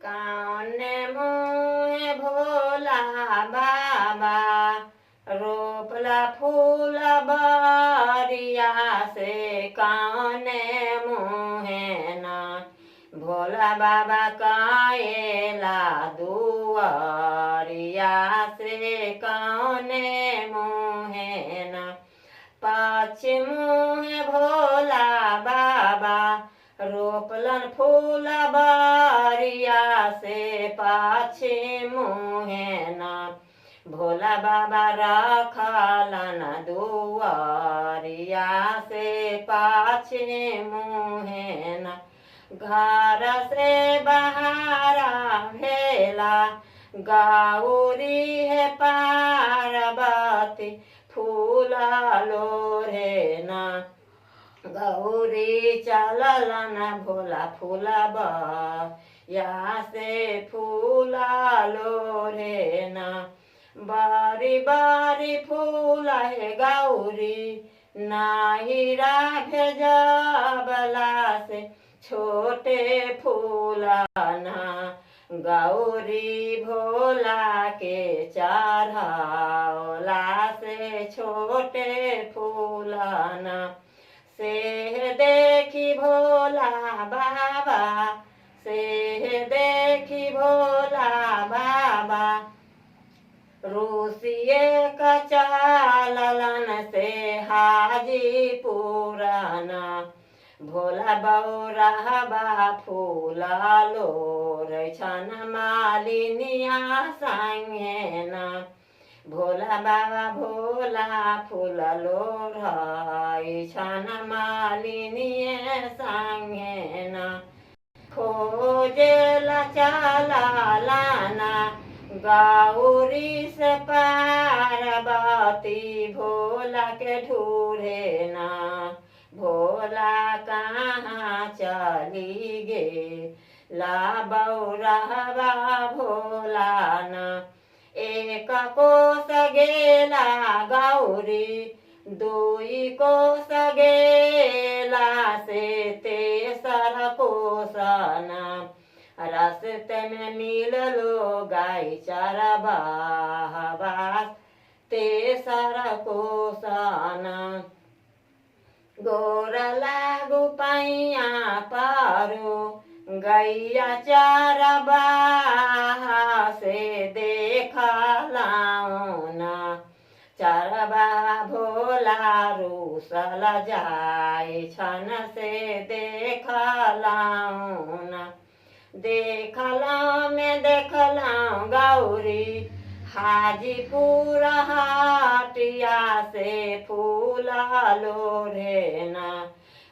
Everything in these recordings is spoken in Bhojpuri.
कौन मुँह भोला बाबा रोपला फूल बरिया से कौन मुँह ना भोला बाबा काएला दुआरिया से कौन मुँह ना पश्चिम मुँह भोला बाबा रोपलन फूल बरिया से पश्चिम मुँह ना भोला बाबा रखलन दुआरिया से पश्चिम मुँह ना घर से बाहर भेला गौरी है पार्वती फूल लोरे ना गौरी चललन भोला फूलबा या से फूला लोरे ना बारी बारी फूल है गौरी नाहिरा भेजबला से छोटे फूलाना गौरी भोला के चढ़ावला से छोटे फूलाना से देखी भोला बाबा से देखी भोला बाबा रूसिए कचालन से हाजी पुराना भोला बौरा फूला लोर छन मालिनिया संगे ना भोला बाबा भोला फूल लोर छन मालिनिया संगे ना खोजेला चला लाना गौरी से पार्वती भोला के ढूढ़े ना भोला कहाँ चली गे ला बौरहबा भोला ना एक कोस गेला गौरी दुई कोस गेला से तेसर कोसना रास्ते में मिललो गाय चरबा तेसर कोसना गोर लागू पैया पारो गैया चरबा से देखलाउना चरबा भोला रूसल जाय छन से देखलाउना देखला में देखला गौरी हाजीपुर हाटिया से फूला लोरे ना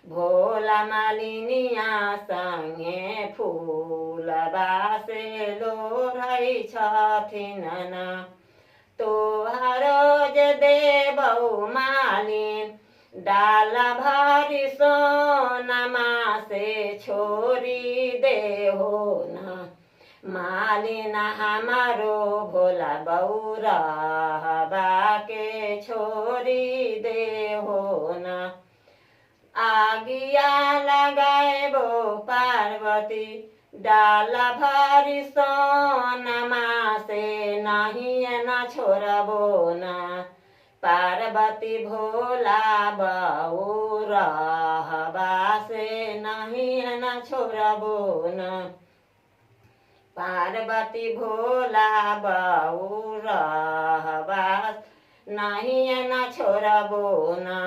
भोला मालिनिया संगे फूलबा से लोरई छथिन ना तोहरो जे देबौ मालिन डाला भारी सोनमा से छोरी देहो ना मालिना हमारो भोला बौरा के छोरी देहो ना आगिया लगाएबो पार्वती डाला भारी सोनमा से नहीं न छोड़बो ना पार्वती भोला बौरा से नहीं न छोड़बो ना पार्वती भोला बौरा नहीं न छोड़बो ना।